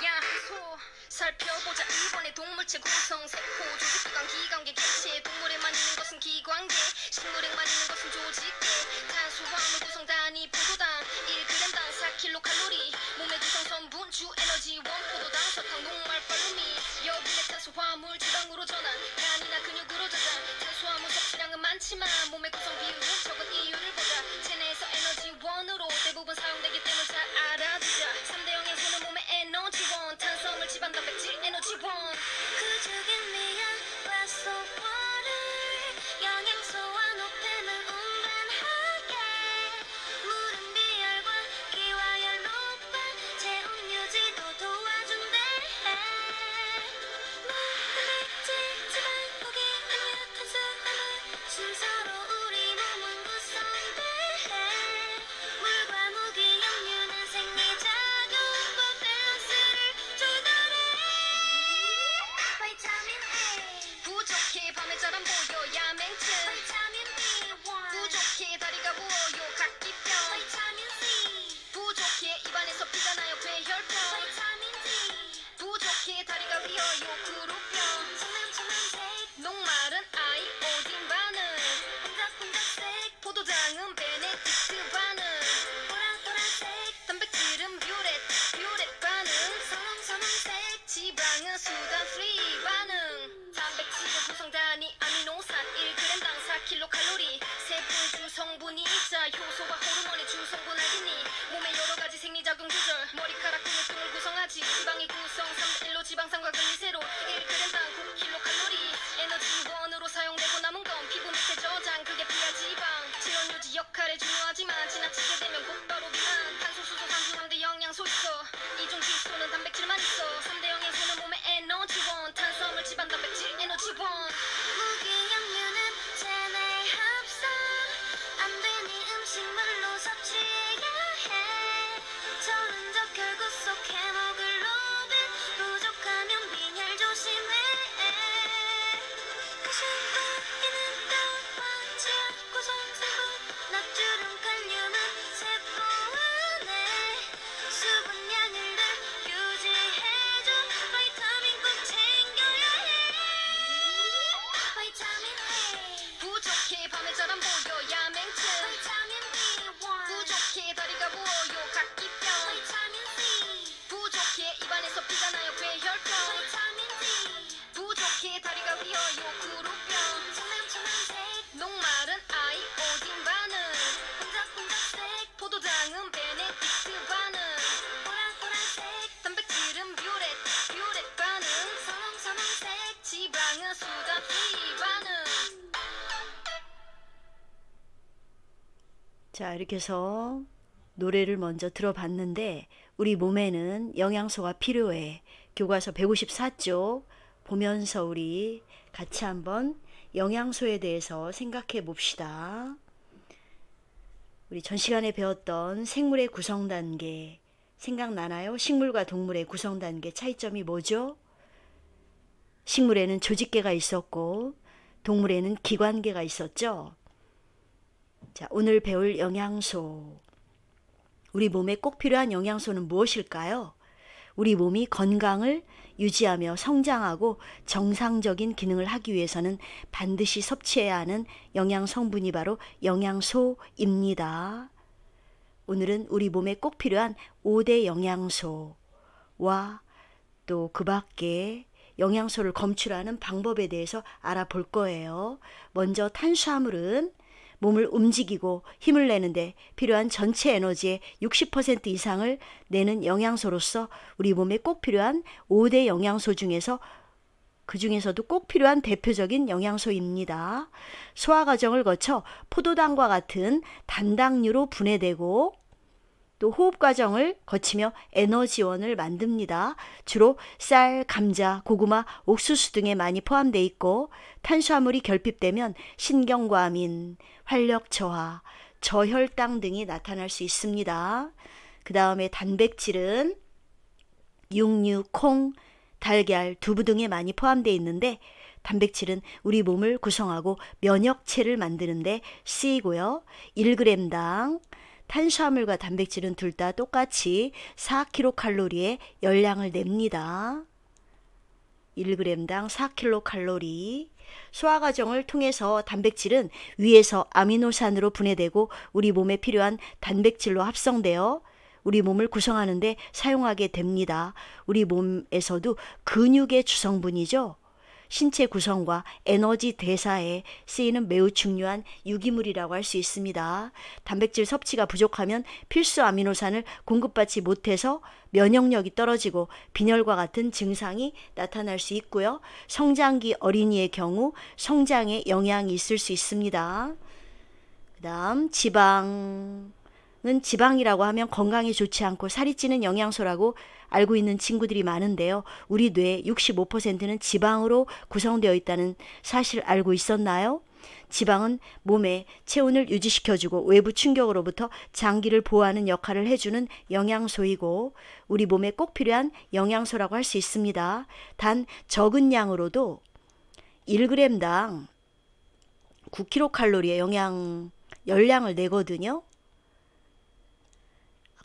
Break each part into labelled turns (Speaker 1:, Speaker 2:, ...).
Speaker 1: 영양소 살펴보자. 이번에 동물체 구성 세포 조직 구강 기관계 개체. 동물에만 있는 것은 기관계, 식물에만 있는 것은 조직계. 탄수화물 구성 단위 포도당 1g당 4kcal. 몸의 구성 성분 주 에너지 원 포도당 설탕 녹말 팔로미. 여분의 탄수화물 주당으로 전환, 간이나 근육으로 저장. 탄수화물 섭취량은 많지만 몸의 구성 비율은 적은 이유를 보자. 체내에서 에너지 원으로 대부분 사용되기 때문에 잘 알아두자. 3대 영양소는 몸의 에너지원, 탄수화물, 지방, 단백질, 에너지원. 구조경 미양과 소화를 영양소와 노폐물 운반하게. 물은 비열과 기화열 높아 체온 유지도 도와준대. 단백질, 지방, 고기, 함유, 탄수화물 순서로 우리 몸은 구성돼. 물과 무기, 염류는 생리작용과 밸런스를 조절해. 비타민 A 부족해 밤에 잘 안 보여 야맹증. 비타민 B1 부족해 다리가 부어요 각기병. 비타민 C 부족해 입안에서 피가 나요 폐혈병. 비타민 D 부족해 다리가 비어요 구루병. 청량청량색 녹말은 아이오딘 반응. 혼작혼작색 포도당은 베네딕트 반응. 보라보라색 단백질은 뷰렛 반응. 선홍선홍색 지방은 수단 프리 반응. 단백질의 구성 단위 아미노산 1g당 4kcal. 세포의 주성분이 있자 효소와 호르몬의 주성분 알기니 몸의 여러가지 생리작용 조절. 머리카락 근육 등을 구성하지. 지방의 구성 3대1로 지방산과 글리세롤 1g당 9kcal. 에너지원으로 사용되고 남은 건 피부 밑에 저장, 그게 피하 지방. 질원 유지 역할에 중요하지만 지나치게 되면 곧바로 비만. 탄소, 수소, 산소 3대 영양소 있어. 이중 질소는 단백질만 있어. 3대 영양소는 몸의 에너지원, 탄수화물, 지방, 단백질, 에너지원. 무기, 염류는 체내 합성 안 되니 음식물로 섭취해야 해. 전운적 혈구 속 헤모글로빈 부족하면 빈혈 조심해. 가시과에는 뼈와 치아 구성세포, 나트륨, 칼륨은 세포 안에 수분량을 늘 유지해줘. 바이타민 꼭 챙겨야 해. 바이타민 A 부족해 밤에 잘 안 보여 야맹증. 바이타민 B1 부족해 다리가 부어요 각기병. 바이타민 C 부족해 입안에서 피가 나요 폐혈병. 바이타민 D 부족해 다리가 비어요 구루병. 청량청량색 녹말은 아이오딘 반응. 혼작혼작색 포도당은 베네딕트 반응. 보라보라색 단백질은 뷰렛 반응. 선홍선홍색 지방은 수단 프리 반응.
Speaker 2: 자, 이렇게 해서 노래를 먼저 들어봤는데 우리 몸에는 영양소가 필요해. 교과서 154쪽 보면서 우리 같이 한번 영양소에 대해서 생각해 봅시다. 우리 전 시간에 배웠던 생물의 구성 단계 생각나나요? 식물과 동물의 구성 단계 차이점이 뭐죠? 식물에는 조직계가 있었고 동물에는 기관계가 있었죠. 자, 오늘 배울 영양소. 우리 몸에 꼭 필요한 영양소는 무엇일까요? 우리 몸이 건강을 유지하며 성장하고 정상적인 기능을 하기 위해서는 반드시 섭취해야 하는 영양 성분이 바로 영양소입니다. 오늘은 우리 몸에 꼭 필요한 5대 영양소와 또 그 밖에 영양소를 검출하는 방법에 대해서 알아볼 거예요. 먼저 탄수화물은 몸을 움직이고 힘을 내는데 필요한 전체 에너지의 60% 이상을 내는 영양소로서 우리 몸에 꼭 필요한 5대 영양소 중에서 그 중에서도 꼭 필요한 대표적인 영양소입니다. 소화 과정을 거쳐 포도당과 같은 단당류로 분해되고 또 호흡 과정을 거치며 에너지원을 만듭니다. 주로 쌀, 감자, 고구마, 옥수수 등에 많이 포함되어 있고 탄수화물이 결핍되면 신경과민, 활력 저하, 저혈당 등이 나타날 수 있습니다. 그 다음에 단백질은 육류, 콩, 달걀, 두부 등에 많이 포함되어 있는데 단백질은 우리 몸을 구성하고 면역체를 만드는 데 쓰이고요. 1g당 탄수화물과 단백질은 둘 다 똑같이 4kcal의 열량을 냅니다. 1g당 4kcal. 소화 과정을 통해서 단백질은 위에서 아미노산으로 분해되고 우리 몸에 필요한 단백질로 합성되어 우리 몸을 구성하는 데 사용하게 됩니다. 우리 몸에서도 근육의 주성분이죠. 신체 구성과 에너지 대사에 쓰이는 매우 중요한 유기물이라고 할 수 있습니다. 단백질 섭취가 부족하면 필수 아미노산을 공급받지 못해서 면역력이 떨어지고 빈혈과 같은 증상이 나타날 수 있고요. 성장기 어린이의 경우 성장에 영향이 있을 수 있습니다. 그 다음 지방은 지방이라고 하면 건강에 좋지 않고 살이 찌는 영양소라고 알고 있는 친구들이 많은데요. 우리 뇌 65%는 지방으로 구성되어 있다는 사실 알고 있었나요? 지방은 몸의 체온을 유지시켜주고 외부 충격으로부터 장기를 보호하는 역할을 해주는 영양소이고 우리 몸에 꼭 필요한 영양소라고 할 수 있습니다. 단 적은 양으로도 1g당 9kcal의 열량을 내거든요.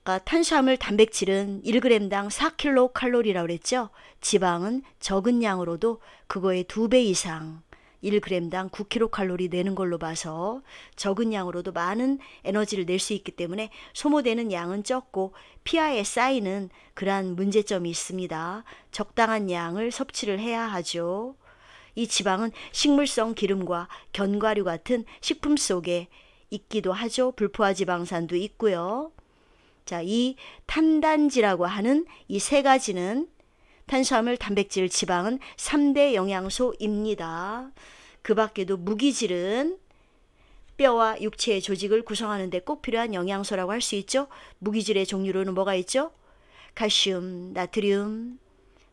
Speaker 2: 아까 탄수화물, 단백질은 1g당 4kcal라고 그랬죠. 지방은 적은 양으로도 그거의 2배 이상 1g당 9kcal 내는 걸로 봐서 적은 양으로도 많은 에너지를 낼 수 있기 때문에 소모되는 양은 적고 피하에 쌓이는 그러한 문제점이 있습니다. 적당한 양을 섭취를 해야 하죠. 이 지방은 식물성 기름과 견과류 같은 식품 속에 있기도 하죠. 불포화 지방산도 있고요. 자, 이 탄단지라고 하는 이 세 가지는 탄수화물, 단백질, 지방은 3대 영양소입니다. 그 밖에도 무기질은 뼈와 육체의 조직을 구성하는 데 꼭 필요한 영양소라고 할 수 있죠. 무기질의 종류로는 뭐가 있죠? 칼슘, 나트륨,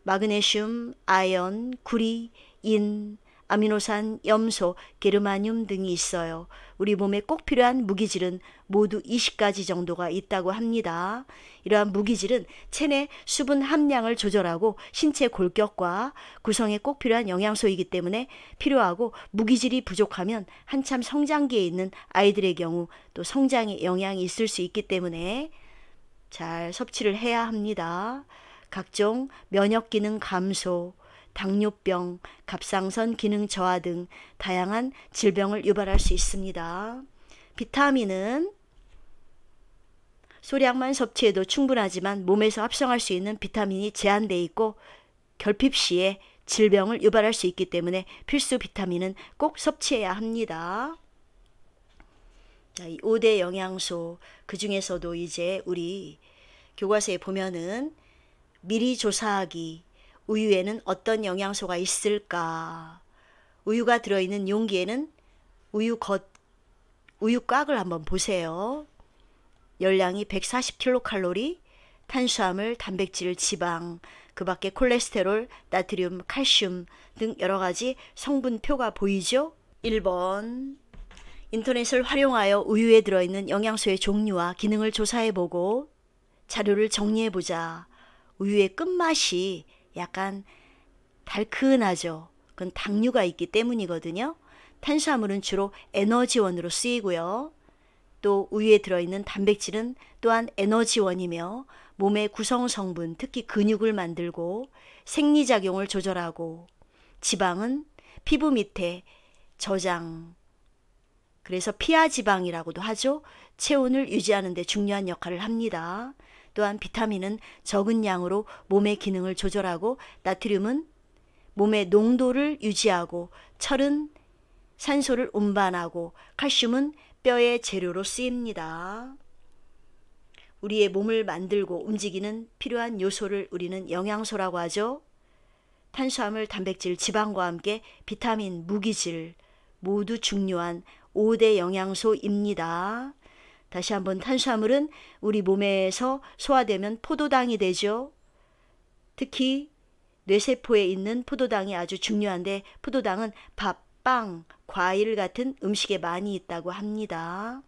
Speaker 2: 마그네슘, 아연, 구리, 인, 아미노산, 염소, 게르마늄 등이 있어요. 우리 몸에 꼭 필요한 무기질은 모두 20가지 정도가 있다고 합니다. 이러한 무기질은 체내 수분 함량을 조절하고 신체 골격과 구성에 꼭 필요한 영양소이기 때문에 필요하고 무기질이 부족하면 한참 성장기에 있는 아이들의 경우 또 성장에 영향이 있을 수 있기 때문에 잘 섭취를 해야 합니다. 각종 면역기능 감소, 당뇨병, 갑상선 기능 저하 등 다양한 질병을 유발할 수 있습니다. 비타민은 소량만 섭취해도 충분하지만 몸에서 합성할 수 있는 비타민이 제한되어 있고 결핍 시에 질병을 유발할 수 있기 때문에 필수 비타민은 꼭 섭취해야 합니다. 자, 이 5대 영양소, 그 중에서도 이제 우리 교과서에 보면은 미리 조사하기, 우유에는 어떤 영양소가 있을까? 우유가 들어있는 용기에는 우유곽을 한번 보세요. 열량이 140kcal, 탄수화물, 단백질, 지방, 그 밖에 콜레스테롤, 나트륨, 칼슘 등 여러 가지 성분표가 보이죠? 1번 인터넷을 활용하여 우유에 들어있는 영양소의 종류와 기능을 조사해보고 자료를 정리해보자. 우유의 끝맛이 약간 달큰하죠. 그건 당류가 있기 때문이거든요. 탄수화물은 주로 에너지원으로 쓰이고요. 또 우유에 들어있는 단백질은 또한 에너지원이며 몸의 구성성분, 특히 근육을 만들고 생리작용을 조절하고 지방은 피부 밑에 저장, 그래서 피하지방이라고도 하죠. 체온을 유지하는 데 중요한 역할을 합니다. 또한 비타민은 적은 양으로 몸의 기능을 조절하고 나트륨은 몸의 농도를 유지하고 철은 산소를 운반하고 칼슘은 뼈의 재료로 쓰입니다. 우리의 몸을 만들고 움직이는 필요한 요소를 우리는 영양소라고 하죠. 탄수화물, 단백질, 지방과 함께 비타민, 무기질 모두 중요한 5대 영양소입니다. 다시 한번 탄수화물은 우리 몸에서 소화되면 포도당이 되죠. 특히 뇌세포에 있는 포도당이 아주 중요한데 포도당은 밥, 빵, 과일 같은 음식에 많이 있다고 합니다.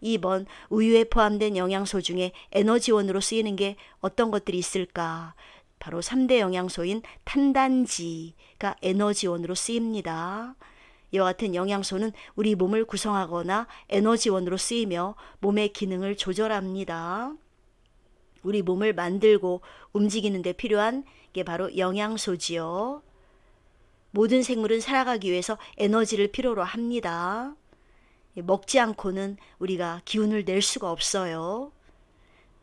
Speaker 2: 2번 우유에 포함된 영양소 중에 에너지원으로 쓰이는 게 어떤 것들이 있을까? 바로 3대 영양소인 탄단지가 에너지원으로 쓰입니다. 이와 같은 영양소는 우리 몸을 구성하거나 에너지원으로 쓰이며 몸의 기능을 조절합니다. 우리 몸을 만들고 움직이는 데 필요한 게 바로 영양소지요. 모든 생물은 살아가기 위해서 에너지를 필요로 합니다. 먹지 않고는 우리가 기운을 낼 수가 없어요.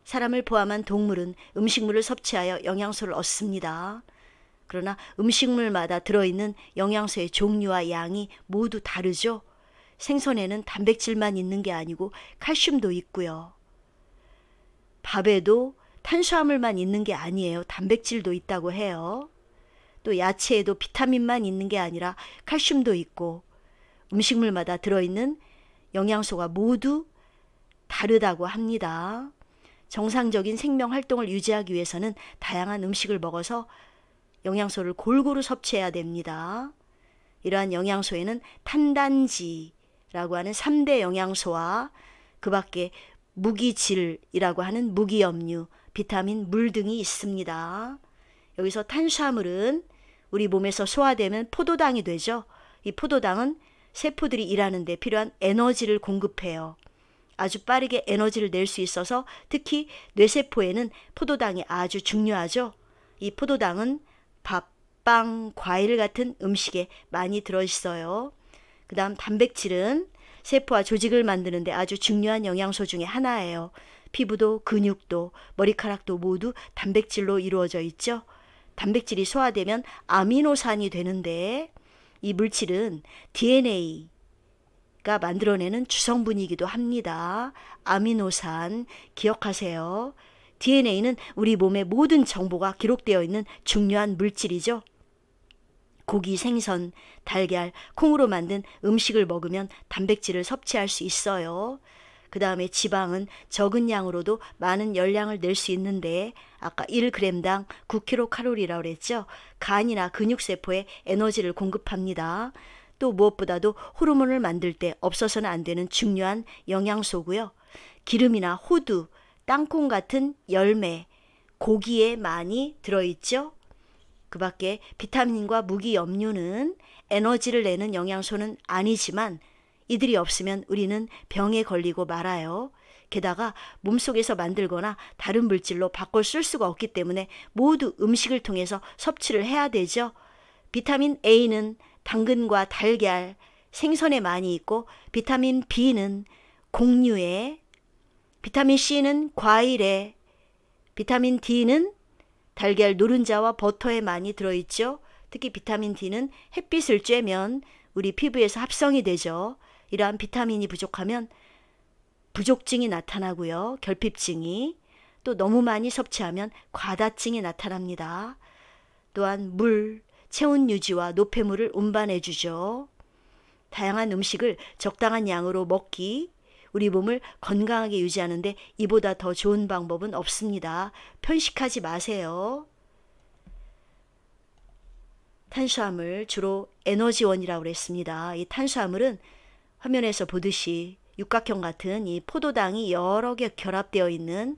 Speaker 2: 사람을 포함한 동물은 음식물을 섭취하여 영양소를 얻습니다. 그러나 음식물마다 들어있는 영양소의 종류와 양이 모두 다르죠. 생선에는 단백질만 있는 게 아니고 칼슘도 있고요. 밥에도 탄수화물만 있는 게 아니에요. 단백질도 있다고 해요. 또 야채에도 비타민만 있는 게 아니라 칼슘도 있고 음식물마다 들어있는 영양소가 모두 다르다고 합니다. 정상적인 생명 활동을 유지하기 위해서는 다양한 음식을 먹어서 영양소를 골고루 섭취해야 됩니다. 이러한 영양소에는 탄단지라고 하는 3대 영양소와 그 밖에 무기질이라고 하는 무기염류, 비타민, 물 등이 있습니다. 여기서 탄수화물은 우리 몸에서 소화되면 포도당이 되죠. 이 포도당은 세포들이 일하는 데 필요한 에너지를 공급해요. 아주 빠르게 에너지를 낼 수 있어서 특히 뇌세포에는 포도당이 아주 중요하죠. 이 포도당은 밥, 빵, 과일 같은 음식에 많이 들어있어요. 그 다음 단백질은 세포와 조직을 만드는 데 아주 중요한 영양소 중에 하나예요. 피부도 근육도 머리카락도 모두 단백질로 이루어져 있죠. 단백질이 소화되면 아미노산이 되는데 이 물질은 DNA가 만들어내는 주성분이기도 합니다. 아미노산 기억하세요. DNA는 우리 몸의 모든 정보가 기록되어 있는 중요한 물질이죠. 고기, 생선, 달걀, 콩으로 만든 음식을 먹으면 단백질을 섭취할 수 있어요. 그 다음에 지방은 적은 양으로도 많은 열량을 낼 수 있는데 아까 1g당 9kcal라고 그랬죠. 간이나 근육세포에 에너지를 공급합니다. 또 무엇보다도 호르몬을 만들 때 없어서는 안 되는 중요한 영양소고요. 기름이나 호두, 땅콩 같은 열매, 고기에 많이 들어있죠. 그 밖에 비타민과 무기염류는 에너지를 내는 영양소는 아니지만 이들이 없으면 우리는 병에 걸리고 말아요. 게다가 몸속에서 만들거나 다른 물질로 바꿔 쓸 수가 없기 때문에 모두 음식을 통해서 섭취를 해야 되죠. 비타민 A는 당근과 달걀, 생선에 많이 있고 비타민 B는 곡류에, 비타민 C는 과일에, 비타민 D는 달걀 노른자와 버터에 많이 들어있죠. 특히 비타민 D는 햇빛을 쬐면 우리 피부에서 합성이 되죠. 이러한 비타민이 부족하면 부족증이 나타나고요. 결핍증이. 또 너무 많이 섭취하면 과다증이 나타납니다. 또한 물, 체온 유지와 노폐물을 운반해 주죠. 다양한 음식을 적당한 양으로 먹기, 우리 몸을 건강하게 유지하는데 이보다 더 좋은 방법은 없습니다. 편식하지 마세요. 탄수화물, 주로 에너지원이라고 그랬습니다. 이 탄수화물은 화면에서 보듯이 육각형 같은 이 포도당이 여러 개 결합되어 있는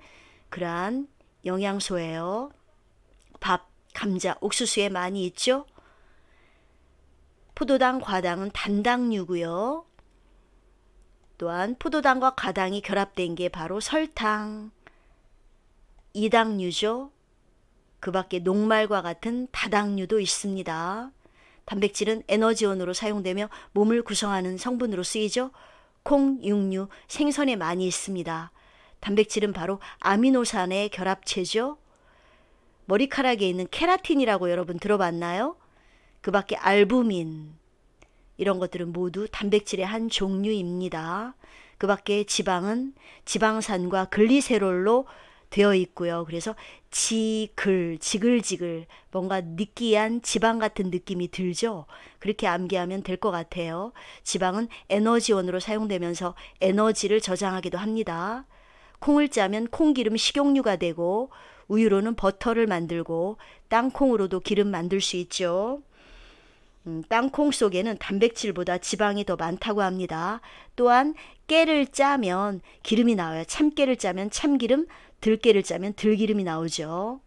Speaker 2: 그러한 영양소예요. 밥, 감자, 옥수수에 많이 있죠. 포도당, 과당은 단당류고요. 또한 포도당과 과당이 결합된 게 바로 설탕, 이당류죠. 그 밖에 녹말과 같은 다당류도 있습니다. 단백질은 에너지원으로 사용되며 몸을 구성하는 성분으로 쓰이죠. 콩, 육류, 생선에 많이 있습니다. 단백질은 바로 아미노산의 결합체죠. 머리카락에 있는 케라틴이라고 여러분 들어봤나요? 그 밖에 알부민, 이런 것들은 모두 단백질의 한 종류입니다. 그 밖에 지방은 지방산과 글리세롤로 되어 있고요. 그래서 지글지글 뭔가 느끼한 지방 같은 느낌이 들죠. 그렇게 암기하면 될 것 같아요. 지방은 에너지원으로 사용되면서 에너지를 저장하기도 합니다. 콩을 짜면 콩기름 식용유가 되고 우유로는 버터를 만들고 땅콩으로도 기름 만들 수 있죠. 땅콩 속에는 단백질보다 지방이 더 많다고 합니다. 또한 깨를 짜면 기름이 나와요. 참깨를 짜면 참기름, 들깨를 짜면 들기름이 나오죠.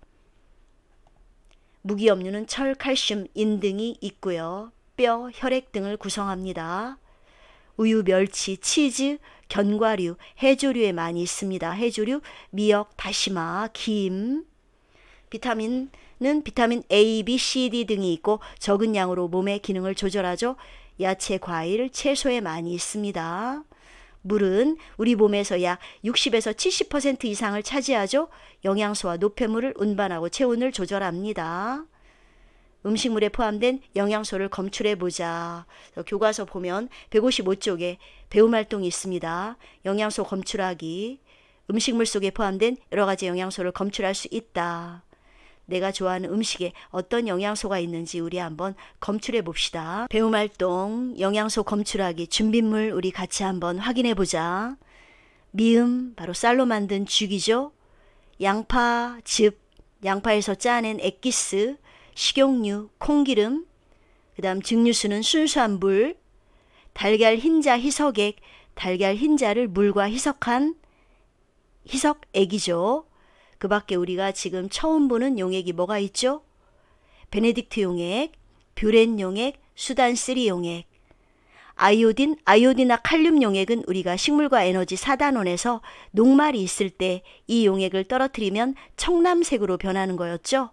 Speaker 2: 무기염류는 철, 칼슘, 인 등이 있고요. 뼈, 혈액 등을 구성합니다. 우유, 멸치, 치즈, 견과류, 해조류에 많이 있습니다. 해조류, 미역, 다시마, 김. 비타민은 비타민 A, B, C, D 등이 있고 적은 양으로 몸의 기능을 조절하죠. 야채, 과일, 채소에 많이 있습니다. 물은 우리 몸에서 약 60에서 70% 이상을 차지하죠. 영양소와 노폐물을 운반하고 체온을 조절합니다. 음식물에 포함된 영양소를 검출해보자. 교과서 보면 155쪽에 배움활동이 있습니다. 영양소 검출하기. 음식물 속에 포함된 여러 가지 영양소를 검출할 수 있다. 내가 좋아하는 음식에 어떤 영양소가 있는지 우리 한번 검출해 봅시다. 배움활동, 영양소 검출하기, 준비물 우리 같이 한번 확인해 보자. 미음, 바로 쌀로 만든 죽이죠. 양파, 즙, 양파에서 짜낸 액기스, 식용유, 콩기름, 그 다음 증류수는 순수한 물, 달걀 흰자 희석액, 달걀 흰자를 물과 희석한 희석액이죠. 그 밖에 우리가 지금 처음 보는 용액이 뭐가 있죠? 베네딕트 용액, 뷰렌 용액, 수단3 용액, 아이오딘, 아이오딘화 칼륨 용액은 우리가 식물과 에너지 4단원에서 녹말이 있을 때 이 용액을 떨어뜨리면 청남색으로 변하는 거였죠.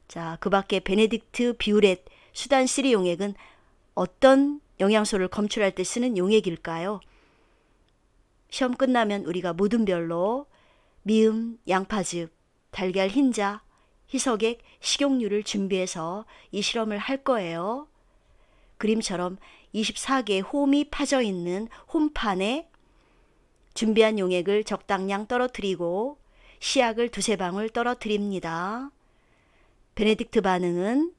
Speaker 2: 자, 그 밖에 베네딕트, 뷰렛, 수단3 용액은 어떤 영양소를 검출할 때 쓰는 용액일까요? 시험 끝나면 우리가 모든 별로 미음, 양파즙, 달걀 흰자, 희석액, 식용유를 준비해서 이 실험을 할 거예요. 그림처럼 24개의 홈이 파져 있는 홈판에 준비한 용액을 적당량 떨어뜨리고 시약을 2~3방울 떨어뜨립니다. 베네딕트 반응은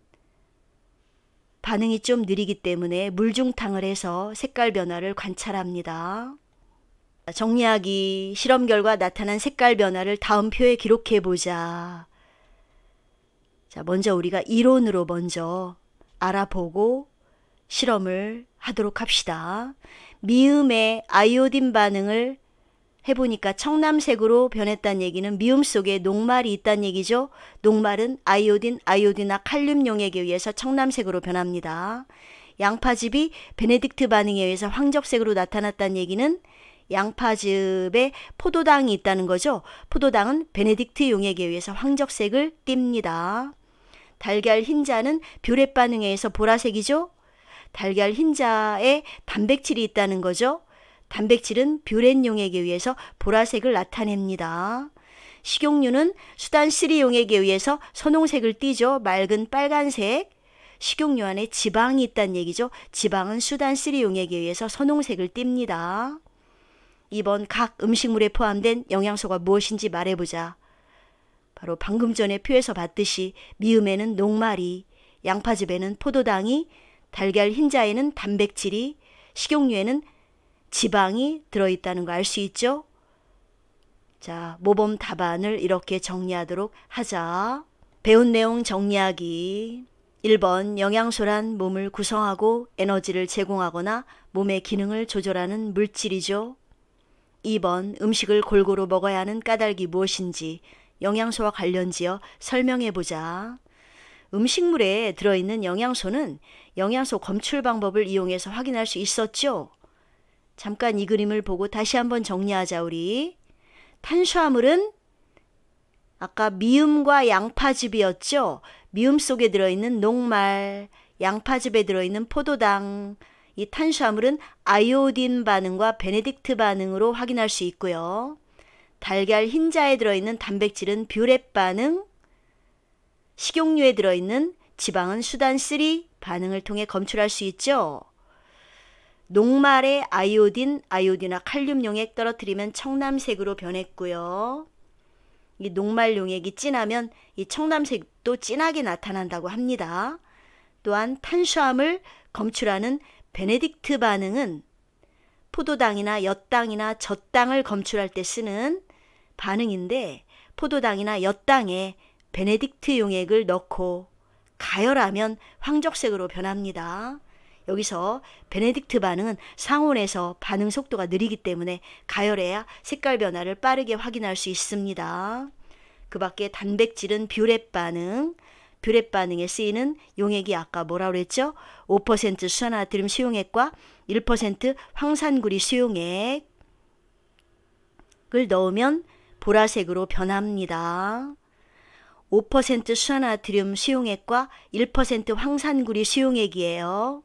Speaker 2: 반응이 좀 느리기 때문에 물중탕을 해서 색깔 변화를 관찰합니다. 정리하기, 실험 결과 나타난 색깔 변화를 다음 표에 기록해 보자. 자, 먼저 우리가 이론으로 먼저 알아보고 실험을 하도록 합시다. 미음의 아이오딘 반응을 해보니까 청남색으로 변했다는 얘기는 미음 속에 녹말이 있다는 얘기죠. 녹말은 아이오딘, 아이오딘화 칼륨 용액에 의해서 청남색으로 변합니다. 양파즙이 베네딕트 반응에 의해서 황적색으로 나타났다는 얘기는 양파즙에 포도당이 있다는 거죠. 포도당은 베네딕트 용액에 의해서 황적색을 띱니다. 달걀 흰자는 뷰렛 반응에 의해서 보라색이죠. 달걀 흰자에 단백질이 있다는 거죠. 단백질은 뷰렛 용액에 의해서 보라색을 나타냅니다. 식용유는 수단3 용액에 의해서 선홍색을 띠죠. 맑은 빨간색. 식용유 안에 지방이 있다는 얘기죠. 지방은 수단3 용액에 의해서 선홍색을 띱니다. 2번 각 음식물에 포함된 영양소가 무엇인지 말해보자. 바로 방금 전에 표에서 봤듯이 미음에는 녹말이, 양파즙에는 포도당이, 달걀 흰자에는 단백질이, 식용유에는 지방이 들어있다는 거 알 수 있죠? 자, 모범 답안을 이렇게 정리하도록 하자. 배운 내용 정리하기. 1번 영양소란 몸을 구성하고 에너지를 제공하거나 몸의 기능을 조절하는 물질이죠. 2번 음식을 골고루 먹어야 하는 까닭이 무엇인지 영양소와 관련지어 설명해보자. 음식물에 들어있는 영양소는 영양소 검출 방법을 이용해서 확인할 수 있었죠. 잠깐 이 그림을 보고 다시 한번 정리하자 우리. 탄수화물은 아까 미음과 양파즙이었죠. 미음 속에 들어있는 녹말, 양파즙에 들어있는 포도당. 이 탄수화물은 아이오딘 반응과 베네딕트 반응으로 확인할 수 있고요. 달걀 흰자에 들어있는 단백질은 뷰렛 반응, 식용유에 들어있는 지방은 수단3 반응을 통해 검출할 수 있죠. 녹말에 아이오딘, 아이오딘화 칼륨 용액 떨어뜨리면 청남색으로 변했고요. 이 녹말 용액이 진하면 이 청남색도 진하게 나타난다고 합니다. 또한 탄수화물 검출하는 베네딕트 반응은 포도당이나 엿당이나 젖당을 검출할 때 쓰는 반응인데 포도당이나 엿당에 베네딕트 용액을 넣고 가열하면 황적색으로 변합니다. 여기서 베네딕트 반응은 상온에서 반응 속도가 느리기 때문에 가열해야 색깔 변화를 빠르게 확인할 수 있습니다. 그 밖에 단백질은 뷰렛 반응, 뷰렛 반응에 쓰이는 용액이 아까 뭐라고 그랬죠? 5% 수산화트륨 수용액과 1% 황산구리 수용액을 넣으면 보라색으로 변합니다. 5% 수산화트륨 수용액과 1% 황산구리 수용액이에요.